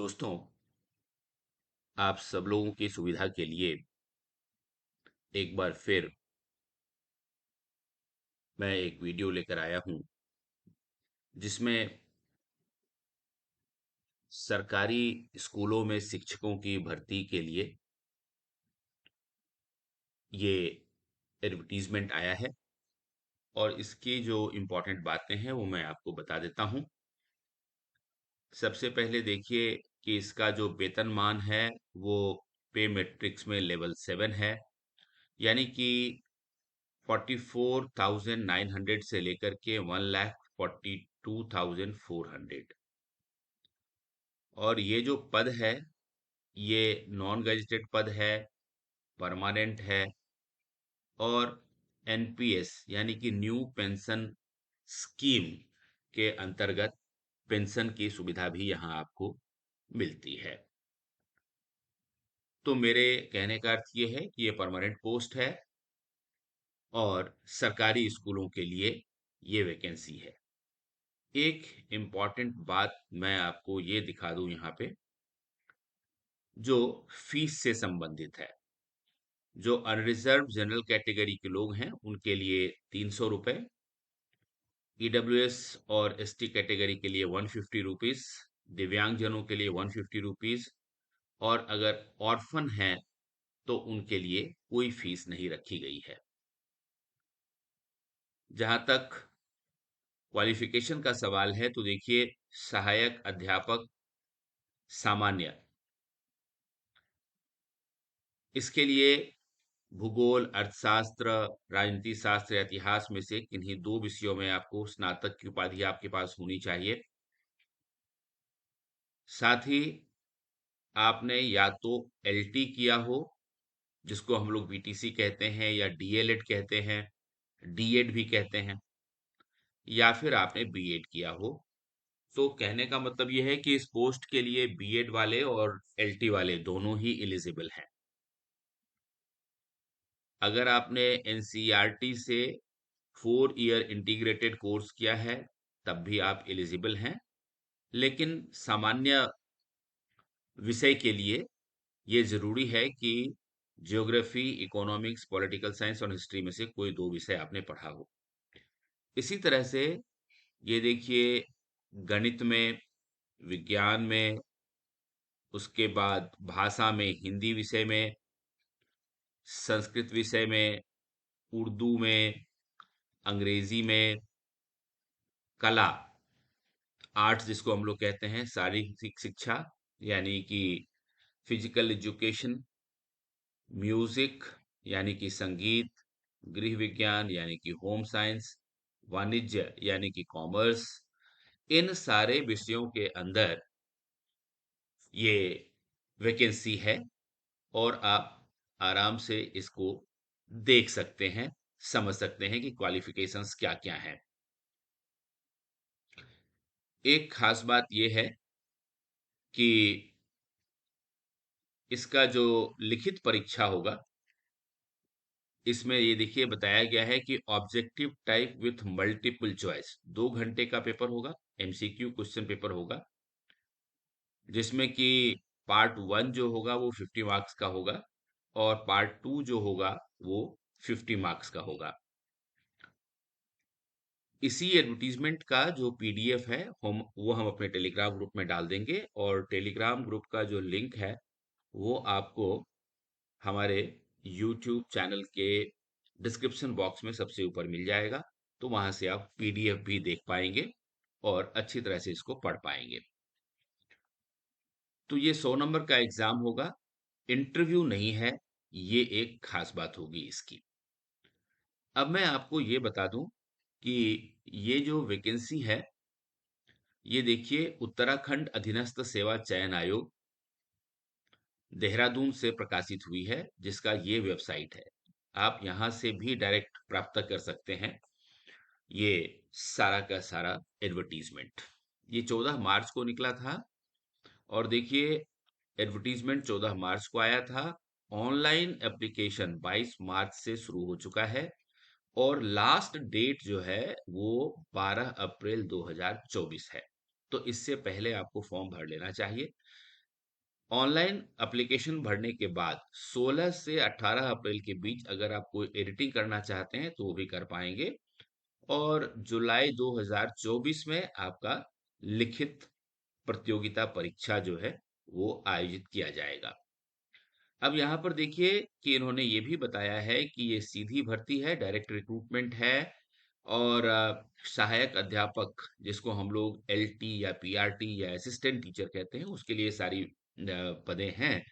दोस्तों, आप सब लोगों की सुविधा के लिए एक बार फिर मैं एक वीडियो लेकर आया हूं जिसमें सरकारी स्कूलों में शिक्षकों की भर्ती के लिए ये एडवर्टीजमेंट आया है। और इसकी जो इम्पोर्टेंट बातें हैं वो मैं आपको बता देता हूं। सबसे पहले देखिए कि इसका जो वेतनमान है वो पे मैट्रिक्स में लेवल 7 है, यानी कि 44,900 से लेकर के 1,42,400। और ये जो पद है ये नॉन गजेटेड पद है, परमानेंट है, और एनपीएस यानी कि न्यू पेंशन स्कीम के अंतर्गत पेंशन की सुविधा भी यहाँ आपको मिलती है। तो मेरे कहने का अर्थ ये है कि ये परमानेंट पोस्ट है और सरकारी स्कूलों के लिए ये वैकेंसी है। एक इम्पॉर्टेंट बात मैं आपको ये दिखा दूं यहाँ पे, जो फीस से संबंधित है। जो अनरिजर्व जनरल कैटेगरी के लोग हैं उनके लिए 300 रुपये, ईडब्ल्यूएस और एसटी कैटेगरी के लिए 150 रुपीज, दिव्यांगजनों के लिए 150 रुपीज, और अगर ऑर्फन हैं तो उनके लिए कोई फीस नहीं रखी गई है। जहां तक क्वालिफिकेशन का सवाल है तो देखिए, सहायक अध्यापक सामान्य, इसके लिए भूगोल, अर्थशास्त्र, राजनीति शास्त्र या इतिहास में से किन्हीं दो विषयों में आपको स्नातक की उपाधि आपके पास होनी चाहिए। साथ ही आपने या तो एलटी किया हो, जिसको हम लोग बीटीसी कहते हैं या डीएलएड कहते हैं, डीएड भी कहते हैं, या फिर आपने बीएड किया हो। तो कहने का मतलब यह है कि इस पोस्ट के लिए बीएड वाले और एलटी वाले दोनों ही एलिजिबल हैं। अगर आपने एनसीईआरटी से 4 ईयर इंटीग्रेटेड कोर्स किया है तब भी आप एलिजिबल हैं। लेकिन सामान्य विषय के लिए ये जरूरी है कि ज्योग्राफी, इकोनॉमिक्स, पॉलिटिकल साइंस और हिस्ट्री में से कोई दो विषय आपने पढ़ा हो। इसी तरह से ये देखिए, गणित में, विज्ञान में, उसके बाद भाषा में हिंदी विषय में, संस्कृत विषय में, उर्दू में, अंग्रेजी में, कला, आर्ट्स जिसको हम लोग कहते हैं, शारीरिक शिक्षा यानी कि फिजिकल एजुकेशन, म्यूजिक यानी कि संगीत, गृह विज्ञान यानी कि होम साइंस, वाणिज्य यानी कि कॉमर्स, इन सारे विषयों के अंदर ये वैकेंसी है। और आप आराम से इसको देख सकते हैं, समझ सकते हैं कि क्वालिफिकेशंस क्या क्या हैं। एक खास बात यह है कि इसका जो लिखित परीक्षा होगा, इसमें ये देखिए बताया गया है कि objective type with multiple choice 2 घंटे का पेपर होगा, एमसीक्यू क्वेश्चन पेपर होगा, जिसमें कि पार्ट 1 जो होगा वो 50 मार्क्स का होगा और पार्ट 2 जो होगा वो 50 मार्क्स का होगा। इसी एडवर्टीजमेंट का जो पीडीएफ है हम अपने टेलीग्राम ग्रुप में डाल देंगे, और टेलीग्राम ग्रुप का जो लिंक है वो आपको हमारे यूट्यूब चैनल के डिस्क्रिप्शन बॉक्स में सबसे ऊपर मिल जाएगा। तो वहां से आप पीडीएफ भी देख पाएंगे और अच्छी तरह से इसको पढ़ पाएंगे। तो ये 100 नंबर का एग्जाम होगा, इंटरव्यू नहीं है, ये एक खास बात होगी इसकी। अब मैं आपको ये बता दूं कि ये जो वैकेंसी है, ये देखिए उत्तराखंड अधीनस्थ सेवा चयन आयोग देहरादून से प्रकाशित हुई है, जिसका ये वेबसाइट है। आप यहाँ से भी डायरेक्ट प्राप्त कर सकते हैं ये सारा का सारा एडवर्टीजमेंट। ये 14 मार्च को निकला था, और देखिए एडवर्टीजमेंट 14 मार्च को आया था। ऑनलाइन एप्लीकेशन 22 मार्च से शुरू हो चुका है, और लास्ट डेट जो है वो 12 अप्रैल 2024 है। तो इससे पहले आपको फॉर्म भर लेना चाहिए। ऑनलाइन एप्लीकेशन भरने के बाद 16 से 18 अप्रैल के बीच अगर आप कोई एडिटिंग करना चाहते हैं तो वो भी कर पाएंगे। और जुलाई 2024 में आपका लिखित प्रतियोगिता परीक्षा जो है वो आयोजित किया जाएगा। अब यहाँ पर देखिए कि इन्होंने ये भी बताया है कि ये सीधी भर्ती है, डायरेक्ट रिक्रूटमेंट है। और सहायक अध्यापक जिसको हम लोग एलटी या पीआरटी या असिस्टेंट टीचर कहते हैं उसके लिए सारी पदें हैं।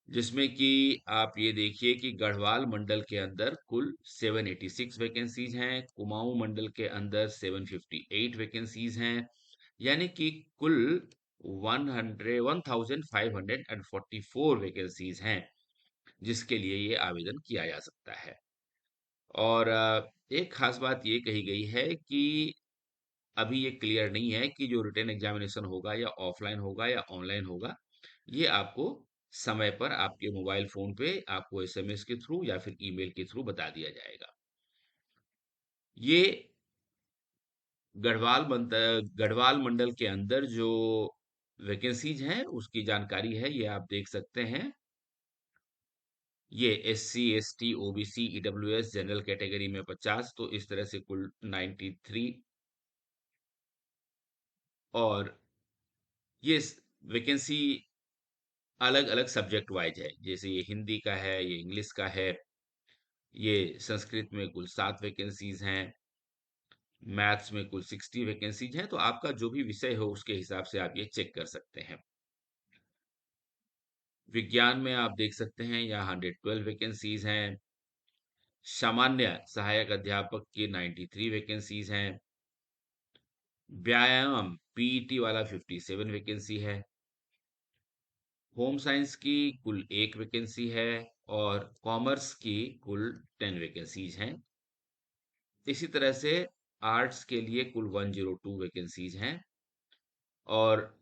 जिसमें कि आप ये देखिए कि गढ़वाल मंडल के अंदर कुल 786 वैकेंसीज हैं, कुमाऊं मंडल के अंदर 758 वैकेंसीज हैं, यानी कि कुल 1544 वैकेंसीज हैं जिसके लिए ये आवेदन किया जा सकता है। और एक खास बात ये कही गई है कि अभी ये क्लियर नहीं है कि जो रिटन एग्जामिनेशन होगा या ऑफलाइन होगा या ऑनलाइन होगा। ये आपको समय पर आपके मोबाइल फोन पे आपको एसएमएस के थ्रू या फिर ईमेल के थ्रू बता दिया जाएगा। ये गढ़वाल मंडल के अंदर जो वैकेंसीज हैं उसकी जानकारी है, ये आप देख सकते हैं। ये SC ST OBC EWS general category में 50, तो इस तरह से कुल 93। और ये वैकेंसी अलग अलग सब्जेक्ट वाइज है, जैसे ये हिंदी का है, ये इंग्लिश का है, ये संस्कृत में कुल 7 वैकेंसीज हैं, मैथ्स में कुल 60 वैकेंसीज हैं। तो आपका जो भी विषय हो उसके हिसाब से आप ये चेक कर सकते हैं। विज्ञान में आप देख सकते हैं यहाँ 112 वैकेंसीज हैं। सामान्य सहायक अध्यापक की 93 वैकेंसीज हैं। व्यायाम पीईटी वाला 57 वैकेंसी है। होम साइंस की कुल 1 वैकेंसी है। और कॉमर्स की कुल 10 वैकेंसीज हैं। इसी तरह से आर्ट्स के लिए कुल 102 वैकेंसीज हैं। और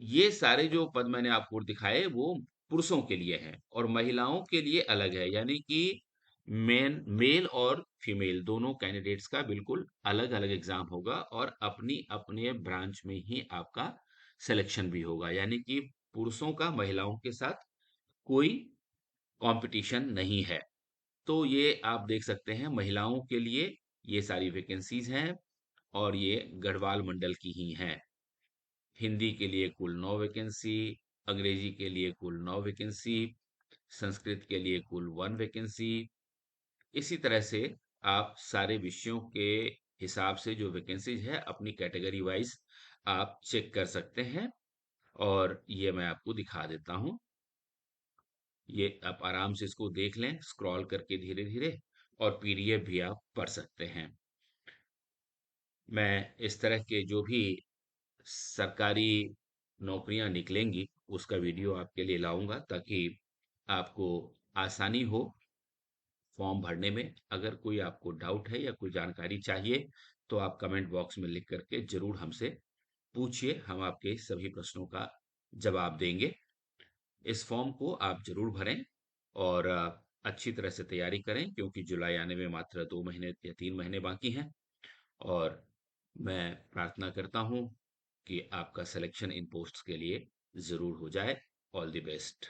ये सारे जो पद मैंने आपको दिखाए वो पुरुषों के लिए हैं और महिलाओं के लिए अलग है, यानी कि मेल और फीमेल दोनों कैंडिडेट्स का बिल्कुल अलग अलग एग्जाम होगा और अपनी अपने ब्रांच में ही आपका सिलेक्शन भी होगा, यानी कि पुरुषों का महिलाओं के साथ कोई कंपटीशन नहीं है। तो ये आप देख सकते हैं महिलाओं के लिए ये सारी वैकेंसीज हैं और ये गढ़वाल मंडल की ही हैं। हिंदी के लिए कुल 9 वैकेंसी, अंग्रेजी के लिए कुल 9 वैकेंसी, संस्कृत के लिए कुल 1 वैकेंसी। इसी तरह से आप सारे विषयों के हिसाब से जो वैकेंसीज है अपनी कैटेगरी वाइज आप चेक कर सकते हैं। और ये मैं आपको दिखा देता हूँ, ये आप आराम से इसको देख लें स्क्रॉल करके धीरे धीरे, और पीडीएफ भी आप पढ़ सकते हैं। मैं इस तरह के जो भी सरकारी नौकरियां निकलेंगी उसका वीडियो आपके लिए लाऊंगा ताकि आपको आसानी हो फॉर्म भरने में। अगर कोई आपको डाउट है या कोई जानकारी चाहिए तो आप कमेंट बॉक्स में लिख करके जरूर हमसे पूछिए, हम आपके सभी प्रश्नों का जवाब देंगे। इस फॉर्म को आप जरूर भरें और अच्छी तरह से तैयारी करें क्योंकि जुलाई आने में मात्र 2 महीने या 3 महीने बाकी हैं। और मैं प्रार्थना करता हूँ कि आपका सिलेक्शन इन पोस्ट्स के लिए ज़रूर हो जाए। All the best.